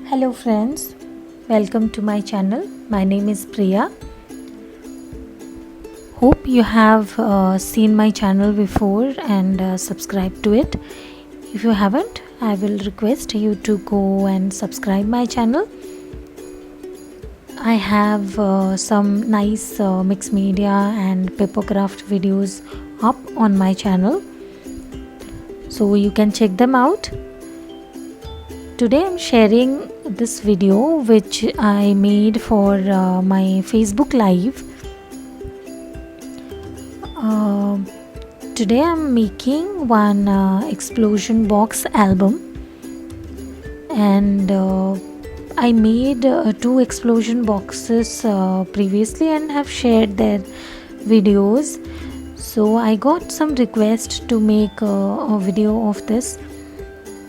Hello friends, welcome to my channel. My name is Priya. Hope you have seen my channel before and subscribed to it. If you haven't, I will request you to go and subscribe my channel. I have some nice mixed media and paper craft videos up on my channel, so you can check them out. Today I'm sharing this video which I made for my Facebook Live. Uh, Today I'm making one explosion box album, and I made two explosion boxes previously and have shared their videos. So I got some request to make a video of this.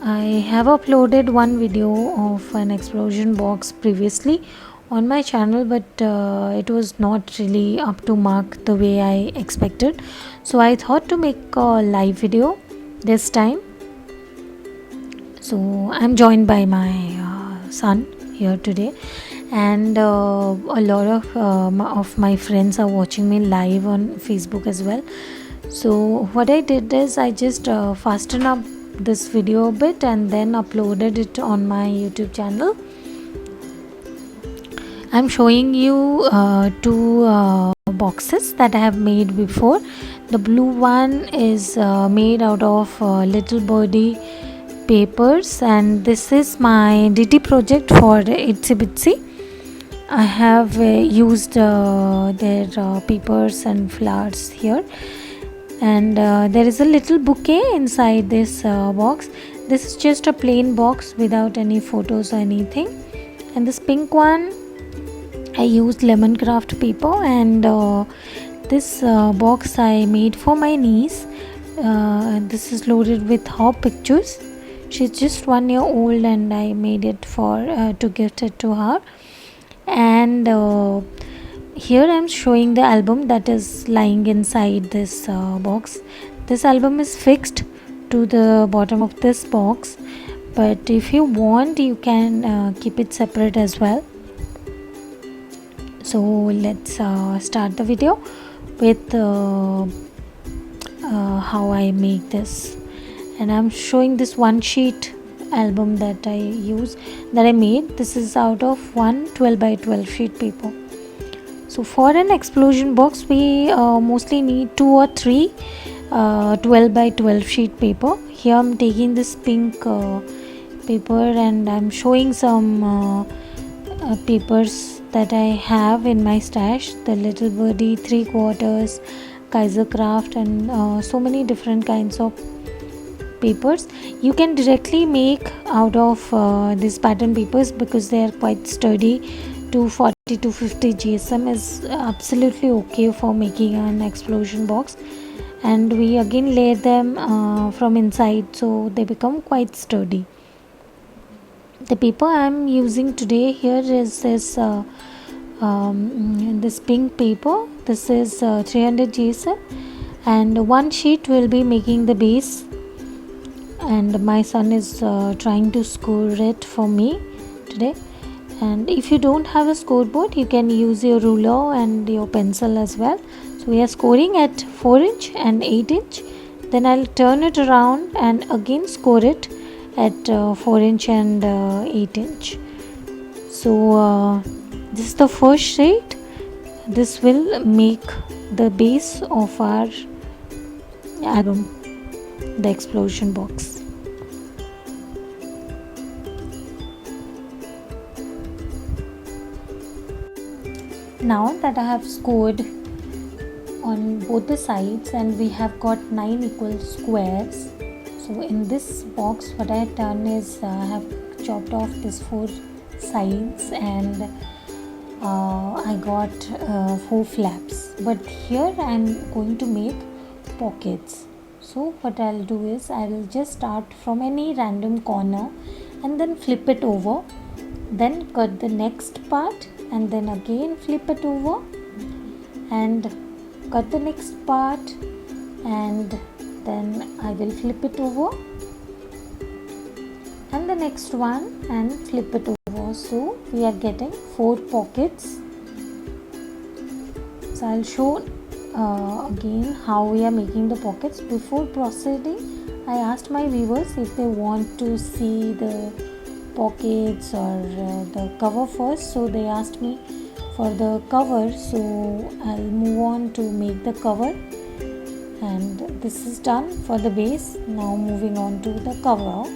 I have uploaded one video of an explosion box previously on my channel, but it was not really up to mark the way I expected. So I thought to make a live video this time. So I'm joined by my son here today, and a lot of my friends are watching me live on Facebook as well. So what I did is I just fastened up this video a bit and then uploaded it on my YouTube channel. I'm showing you two boxes that I have made before. The blue one is made out of little birdie papers, and this is my DT project for Itsy Bitsy. I have used their papers and flowers here, and there is a little bouquet inside this box. This is just a plain box without any photos or anything. And this pink one, I used lemon craft paper, and this box I made for my niece. This is loaded with her pictures. She's just 1 year old, and I made it for to gift it to her. And here I'm showing the album that is lying inside this box. This album is fixed to the bottom of this box, but if you want, you can keep it separate as well. So let's start the video with how I make this. And I'm showing this one sheet album that I made. This is out of one 12 by 12 sheet paper. So for an explosion box, we mostly need 2 or 3 12 by 12 sheet paper. Here I'm taking this pink paper, and I'm showing some papers that I have in my stash. The Little Birdie, 3/4, Kaiser Craft, and so many different kinds of papers. You can directly make out of these pattern papers because they are quite sturdy. 240 to 50 GSM is absolutely okay for making an explosion box, and we again layer them from inside, so they become quite sturdy. The paper I'm using today here is this pink paper. This is 300 GSM, and one sheet will be making the base, and my son is trying to score it for me today. And if you don't have a scoreboard, you can use your ruler and your pencil as well. So we are scoring at 4 inch and 8 inch. Then I'll turn it around and again score it at 4 inch and 8 inch. So this is the first sheet. This will make the base of our album, the explosion box. Now that I have scored on both the sides and we have got 9 equal squares, so in this box what I have done is I have chopped off these 4 sides, and I got 4 flaps. But here I am going to make pockets. So what I'll do is I will just start from any random corner and then flip it over, then cut the next part, and then again flip it over and cut the next part, and then I will flip it over and the next one and flip it over. So we are getting 4 pockets. So I'll show again how we are making the pockets. Before proceeding, I asked my viewers if they want to see the pockets or the cover first. So they asked me for the cover, so I'll move on to make the cover, and this is done for the base. Now moving on to the cover,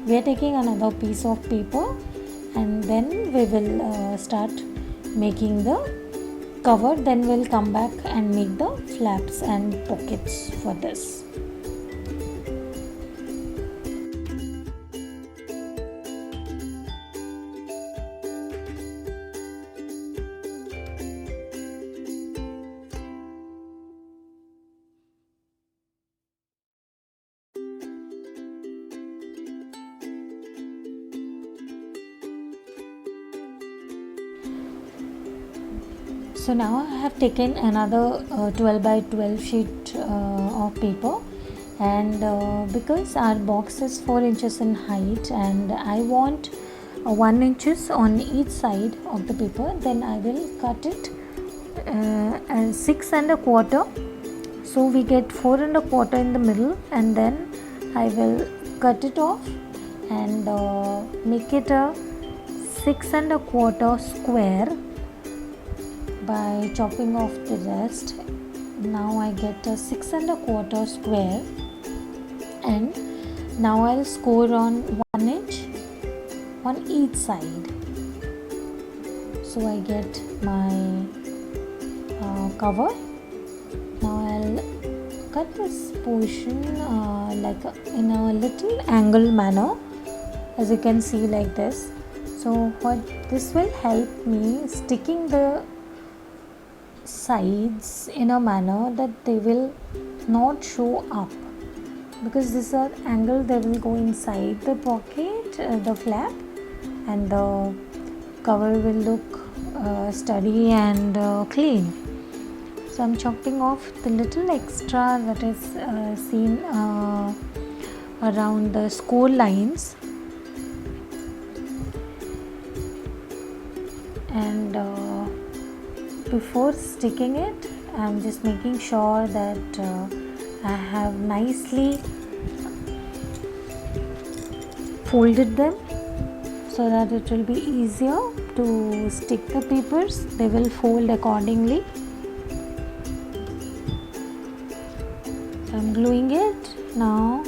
we are taking another piece of paper and then we will start making the cover, then we'll come back and make the flaps and pockets for this. So now I have taken another 12 by 12 sheet of paper, and because our box is 4 inches in height and I want 1 inches on each side of the paper, then I will cut it as 6 and a quarter. So we get 4 and a quarter in the middle, and then I will cut it off and make it a 6 and a quarter square by chopping off the rest. Now I get a 6 and a quarter square, and now I'll score on 1 inch on each side. So I get my cover. Now I'll cut this portion in a little angle manner, as you can see, like this. So what this will help me sticking the sides in a manner that they will not show up, because this are angle, they will go inside the pocket, the flap, and the cover will look sturdy and clean. So I'm chopping off the little extra that is seen around the score lines, and before sticking it, I'm just making sure that I have nicely folded them so that it will be easier to stick the papers. They will fold accordingly. So I'm gluing it now.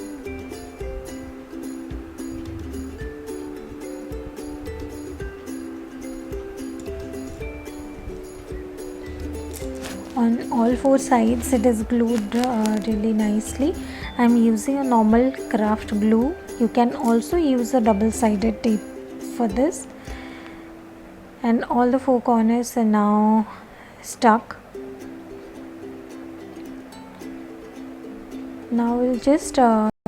On all 4 sides it is glued really nicely. I'm using a normal craft glue. You can also use a double-sided tape for this, and all the 4 corners are now stuck. Now we'll just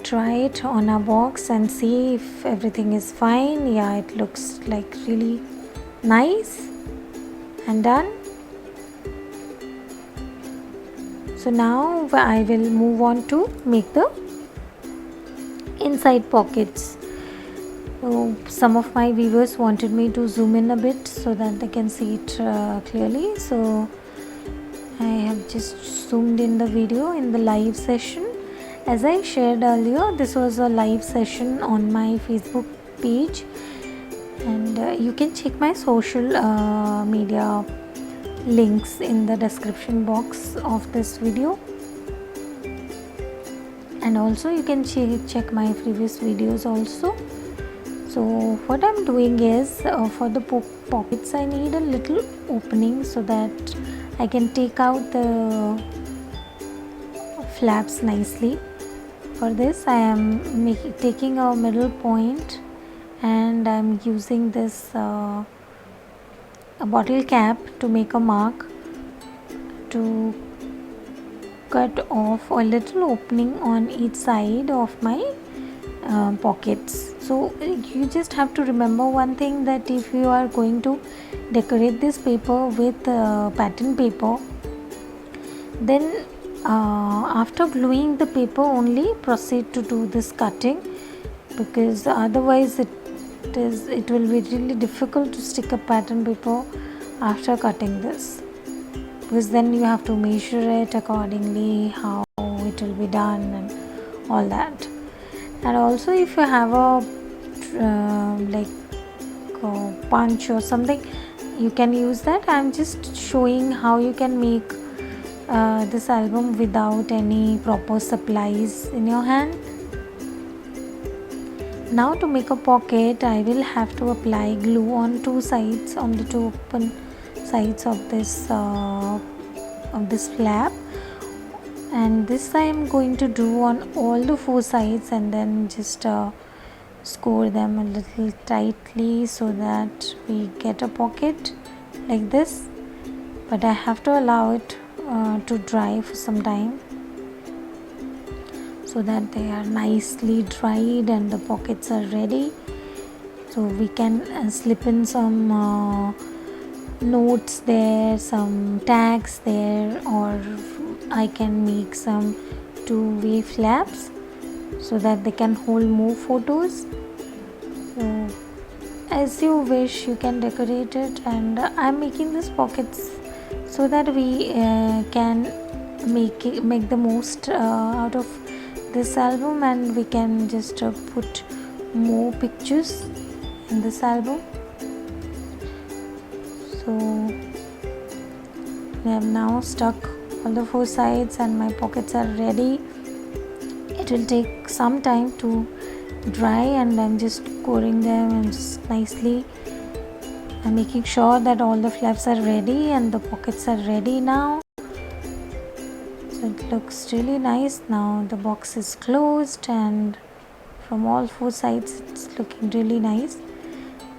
try it on our box and see if everything is fine. Yeah, it looks like really nice and done. So now I will move on to make the inside pockets. So some of my viewers wanted me to zoom in a bit so that they can see it clearly. So I have just zoomed in the video in the live session. As I shared earlier, this was a live session on my Facebook page, and you can check my social media links in the description box of this video, and also you can check my previous videos also. So what I'm doing is for the pockets I need a little opening so that I can take out the flaps nicely. For this I am taking a middle point, and I'm using this a bottle cap to make a mark to cut off a little opening on each side of my pockets. So you just have to remember one thing, that if you are going to decorate this paper with pattern paper, then after gluing the paper only proceed to do this cutting, because otherwise it will be really difficult to stick a pattern paper after cutting this, because then you have to measure it accordingly how it will be done and all that. And also if you have a punch or something, you can use that. I'm just showing how you can make this album without any proper supplies in your hand. Now to make a pocket, I will have to apply glue on two sides, on the two open sides of this flap, and this I am going to do on all the four sides, and then just score them a little tightly so that we get a pocket like this. But I have to allow it to dry for some time so that they are nicely dried and the pockets are ready. So we can slip in some notes there, some tags there, or I can make some two-way flaps so that they can hold more photos. So as you wish, you can decorate it, and I'm making these pockets so that we can make the most out of this album, and we can just put more pictures in this album. So we have now stuck all the four sides and my pockets are ready. It will take some time to dry, and I'm just scoring them and just nicely I'm making sure that all the flaps are ready and the pockets are ready now. So it looks really nice. Now the box is closed and from all four sides it's looking really nice.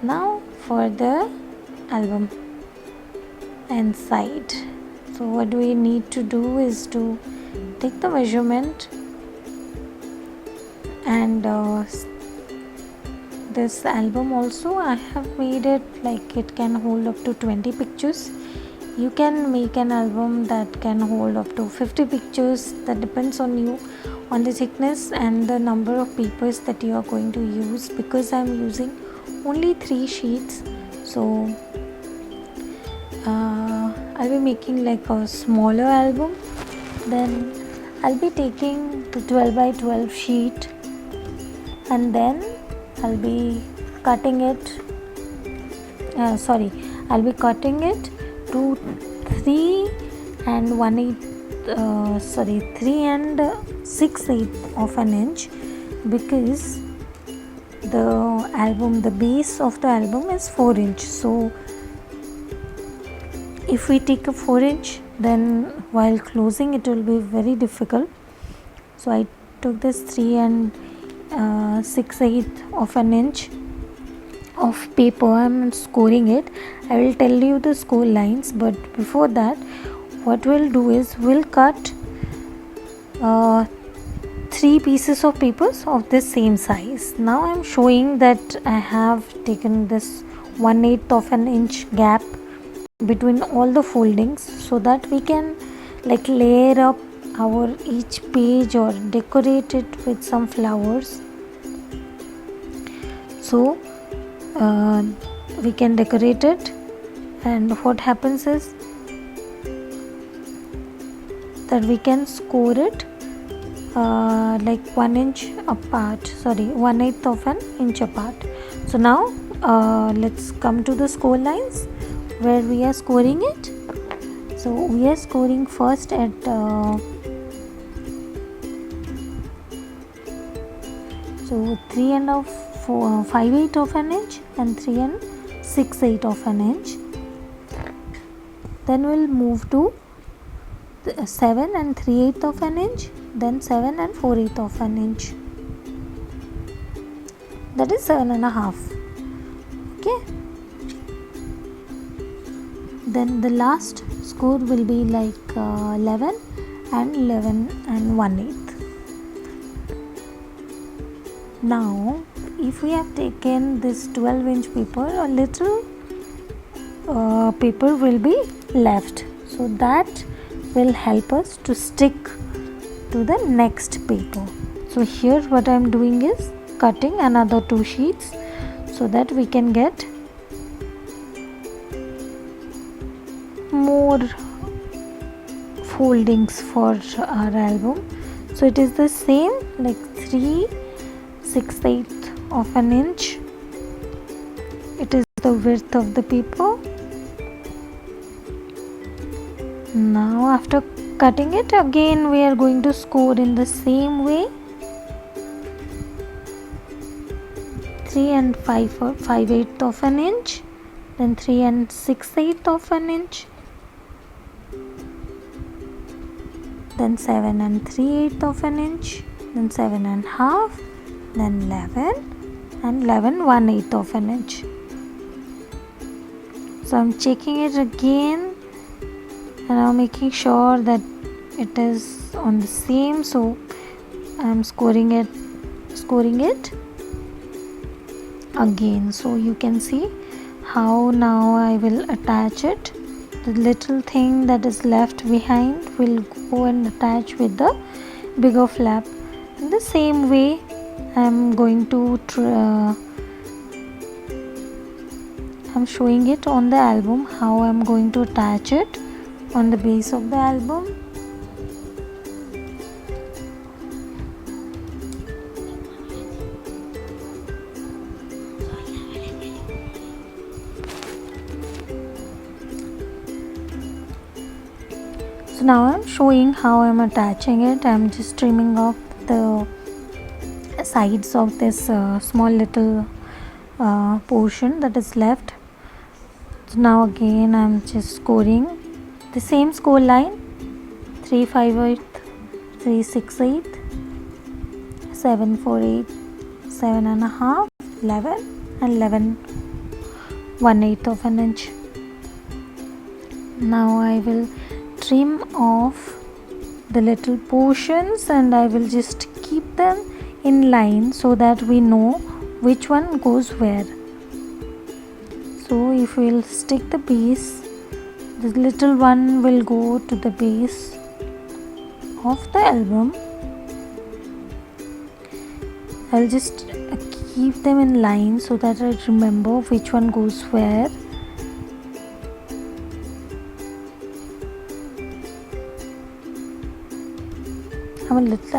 Now for the album inside. So what we need to do is to take the measurement, and this album also I have made it like it can hold up to 20 pictures. You can make an album that can hold up to 50 pictures. That depends on you, on the thickness and the number of papers that you are going to use, because I am using only 3 sheets. So I'll be making like a smaller album. Then I'll be taking the 12 by 12 sheet, and then I'll be cutting it I'll be cutting it to 3 and 6/8 of an inch, because the base of the album is 4 inch. So if we take a 4 inch, then while closing it will be very difficult. So I took this 3 and 6/8 of an inch of paper. I'm scoring it. I will tell you the score lines, but before that what we'll do is we'll cut 3 pieces of papers of the same size. Now I'm showing that I have taken this 1/8 of an inch gap between all the foldings, so that we can like layer up our each page or decorate it with some flowers. So we can decorate it, and what happens is that we can score it like 1 inch apart, 1/8 of an inch apart. So now let's come to the score lines where we are scoring it. So we are scoring first at 3 and 5/8 of an inch and 3 and 6/8 of an inch. Then we'll move to 7 and 3/8 of an inch, then 7 and 4/8 of an inch. That is 7.5. Okay. Then the last score will be like 11 and 11 and 1/8. Now if we have taken this 12-inch paper, a little paper will be left, so that will help us to stick to the next paper. So here what I am doing is cutting another 2 sheets so that we can get more foldings for our album. So it is the same, like 3/6 of an inch. It is the width of the paper. Now after cutting it again, we are going to score in the same way. 3 and 5/8 of an inch, then 3 and 6/8 of an inch, then 7 and 3/8 of an inch, then 7 and half, then 11 and 11 1/8 of an inch. So I'm checking it again and I'm making sure that it is on the same, so I'm scoring it again. So you can see how now I will attach it. The little thing that is left behind will go and attach with the bigger flap. In the same way I'm going to I'm showing it on the album how I'm going to attach it on the base of the album. So now I'm showing how I'm attaching it. I'm just trimming off the sides of this small little portion that is left. So now again I'm just scoring the same score line: 3/5/8, 3/6/8, 7/4/8, 7 and a half, 11 and 11 1/8 of an inch. Now I will trim off the little portions and I will just keep them in line so that we know which one goes where. So if we'll stick the base, the little one will go to the base of the album. I'll just keep them in line so that I remember which one goes where.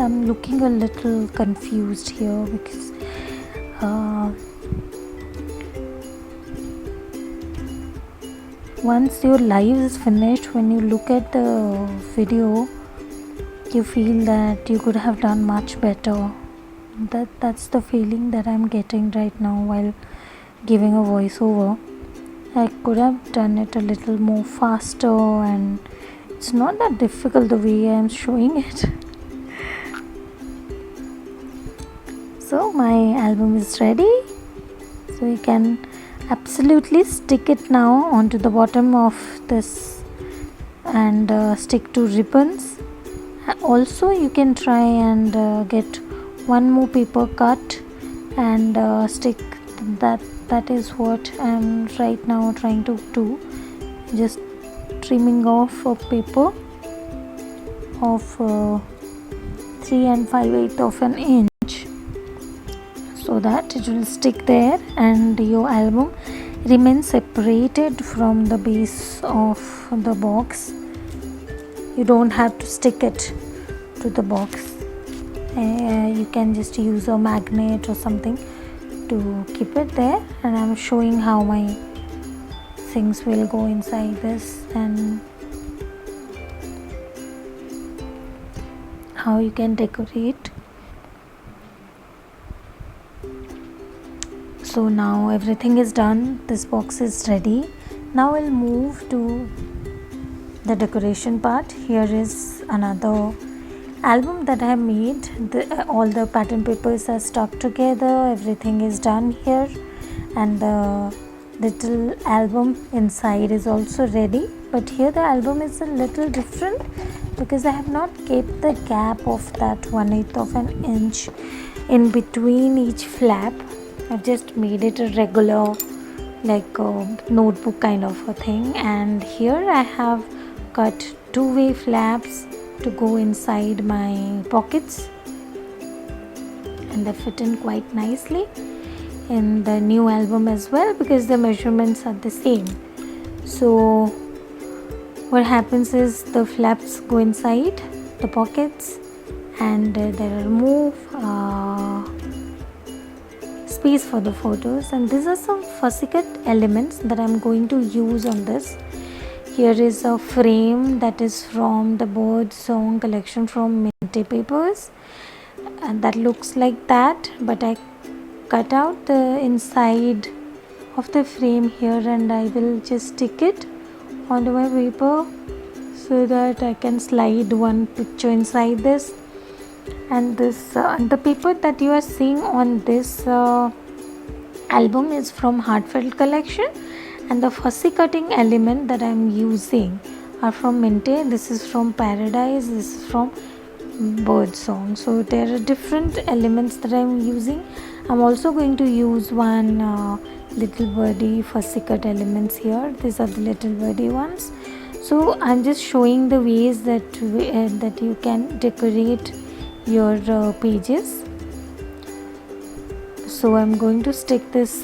I'm looking a little confused here because once your live is finished, when you look at the video, you feel that you could have done much better. That's the feeling that I'm getting right now while giving a voiceover. I could have done it a little more faster, and it's not that difficult the way I'm showing it. So my album is ready, so you can absolutely stick it now onto the bottom of this and stick to ribbons. Also you can try and get one more paper cut and stick that is what I'm right now trying to do, just trimming off a paper of 3 and 5/8 of an inch so that it will stick there and your album remains separated from the base of the box. You don't have to stick it to the box. You can just use a magnet or something to keep it there, and I'm showing how my things will go inside this and how you can decorate. So now everything is done, this box is ready. Now we'll move to the decoration part. Here is another album that I have made. All the pattern papers are stuck together, everything is done here, and the little album inside is also ready. But here the album is a little different because I have not kept the gap of that 1/8 of an inch in between each flap. I've just made it a regular, like a notebook kind of a thing, and here I have cut two-way flaps to go inside my pockets, and they fit in quite nicely in the new album as well, because the measurements are the same. So what happens is the flaps go inside the pockets, and there are more space for the photos. And these are some fussy cut elements that I'm going to use on this. Here is a frame that is from the bird song collection from Minty Papers, and that looks like that, but I cut out the inside of the frame here, and I will just stick it onto my paper so that I can slide one picture inside this. And this the paper that you are seeing on this album is from Heartfelt collection, and the fussy cutting element that I am using are from Minty. This is from Paradise, this is from Bird Song. So there are different elements that I am using. I'm also going to use one little birdie fussy cut elements here. These are the little birdie ones. So I'm just showing the ways that you can decorate your pages. So I'm going to stick this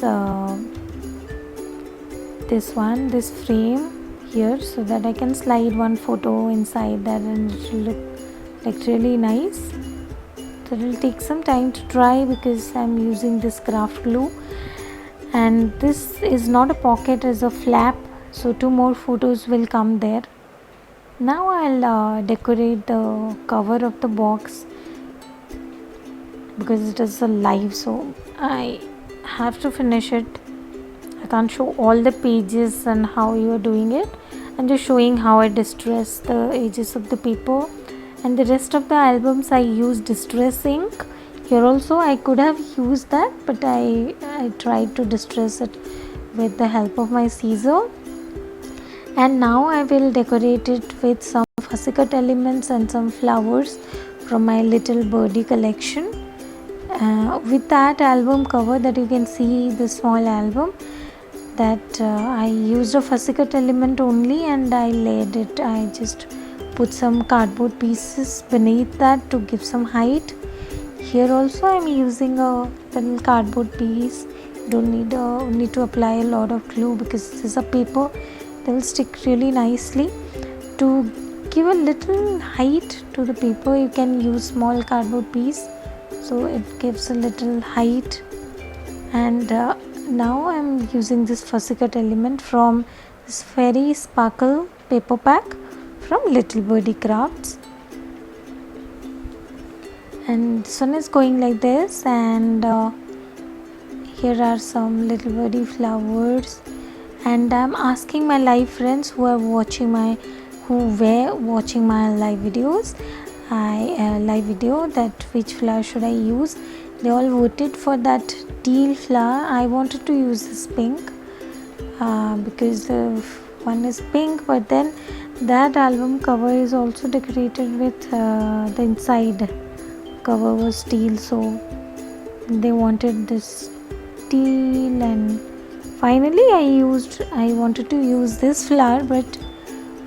frame here so that I can slide one photo inside that, and it will look like really nice. So it will take some time to dry because I'm using this craft glue, and this is not a pocket, as a flap, so 2 more photos will come there. Now I'll decorate the cover of the box because it is a live, so I have to finish it. I can't show all the pages and how you are doing it. I'm just showing how I distress the edges of the paper, and the rest of the albums I use distress ink. Here also I could have used that, but I tried to distress it with the help of my scissor. And now I will decorate it with some fussy cut elements and some flowers from my Little Birdie collection. With that album cover that you can see, the small album, that I used a fussy cut element only, and I laid it. I just put some cardboard pieces beneath that to give some height. Here also I am using a little cardboard piece. You don't need to apply a lot of glue because this is a paper. They will stick really nicely. To give a little height to the paper, you can use small cardboard piece, so it gives a little height. And now I am using this fussy cut element from this Fairy Sparkle paper pack from Little Birdie Crafts, and this one is going like this. And here are some little birdie flowers, and I'm asking my live friends who were watching my live videos, live video, that which flower should I use. They all voted for that teal flower. I wanted to use this pink because the one is pink, but then that album cover is also decorated with the inside cover was teal, so they wanted this teal. And finally I wanted to use this flower, but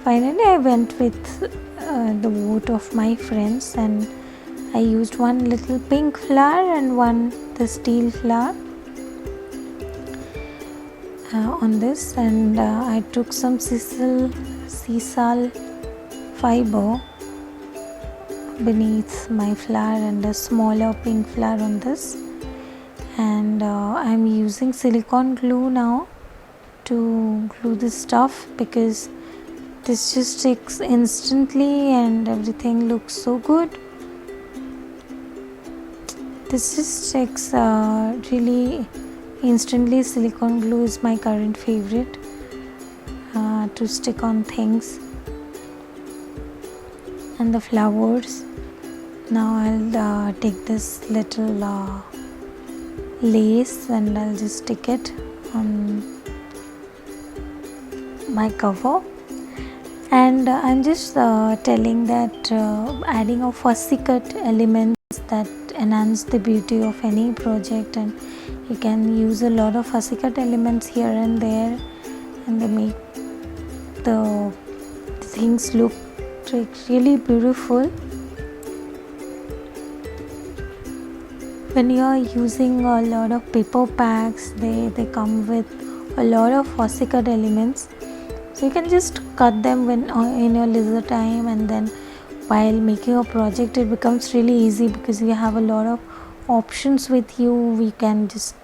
finally I went with the vote of my friends, and I used one little pink flower and one this teal flower on this. And I took some sisal fiber beneath my flower and a smaller pink flower on this. And I'm using silicone glue now to glue this stuff, because this just sticks instantly and everything looks so good. This just sticks really instantly. Silicone glue is my current favorite to stick on things. And the flowers, now I'll take this little lace and I'll just stick it on my cover. And I'm just telling that adding a fussy cut elements that enhance the beauty of any project, and you can use a lot of fussy cut elements here and there, and they make the things look really beautiful. when you are using a lot of paper packs, they come with a lot of fussy cut elements, so you can just cut them when in your leisure time, and then while making a project it becomes really easy because you have a lot of options with you. We can just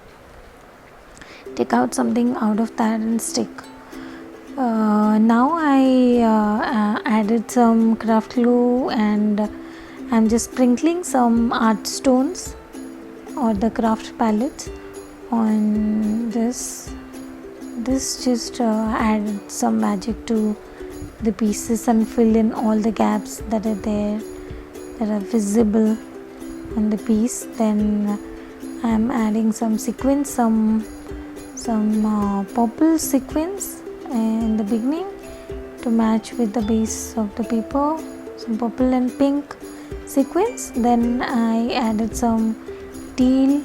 take out something out of that and stick. Now I added some craft glue, and I'm just sprinkling some art stones or the craft palettes on this. This just added some magic to the pieces and fill in all the gaps that are there, that are visible on the piece. Then I'm adding some sequins, some purple sequins in the beginning to match with the base of the paper, some purple and pink sequins. Then I added some teal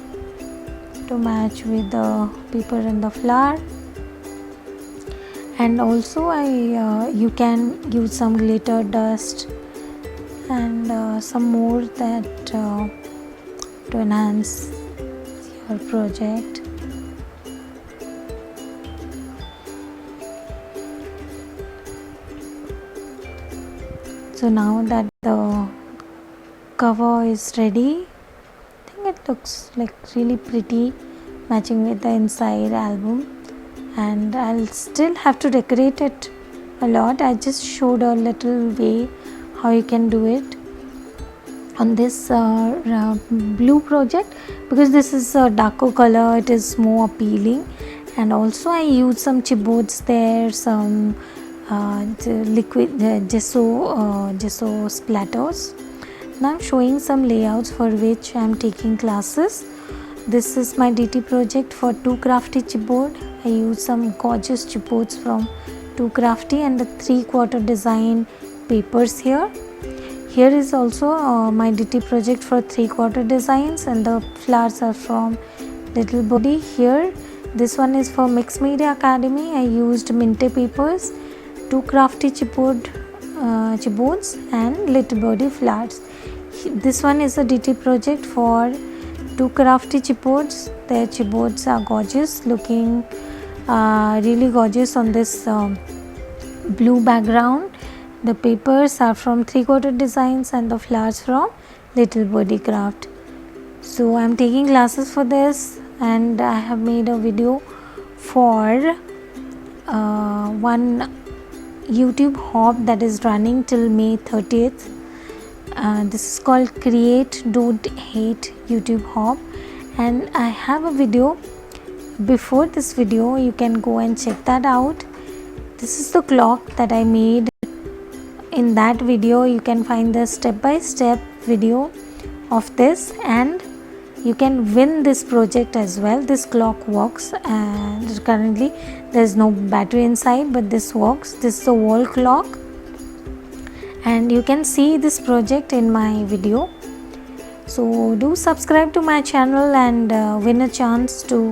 to match with the paper and the flower, and also you can use some glitter dust and some more that to enhance your project. So now that the cover is ready, I think it looks like really pretty, matching with the inside album, and I'll still have to decorate it a lot. I just showed a little way how you can do it on this blue project, because this is a darker color, it is more appealing. And also I used some chipboards there, some liquid gesso splatters. Now I'm showing some layouts for which I'm taking classes. This is my DT project for 2 Crafty chipboard. I used some gorgeous chipboards from 2 Crafty and the 3/4 design papers here. Here is also my DT project for 3/4 designs, and the flowers are from Little Birdie. Here this one is for Mixed Media Academy. I used Minte papers, 2 Crafty chipboards and Little Birdie flowers. This one is a DT project for 2 Crafty chipboards. Their chipboards are gorgeous, looking really gorgeous on this blue background. The papers are from 3/4 designs and the flowers from Little Birdie Craft. So I'm taking classes for this, and I have made a video for one YouTube hop that is running till May 30th. This is called Create Don't Hate YouTube hop, and I have a video before this video. You can go and check that out. This is the clock that I made. In that video you can find the step-by-step video of this, and you can win this project as well. This clock works, and currently there is no battery inside, but this works. This is a wall clock, and you can see this project in my video. So do subscribe to my channel and win a chance to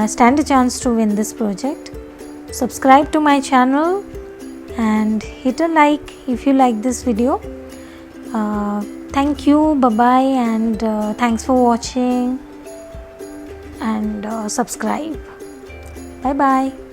stand a chance to win this project. Subscribe to my channel and hit a like if you like this video. Thank you, bye bye, and thanks for watching, and subscribe. Bye bye.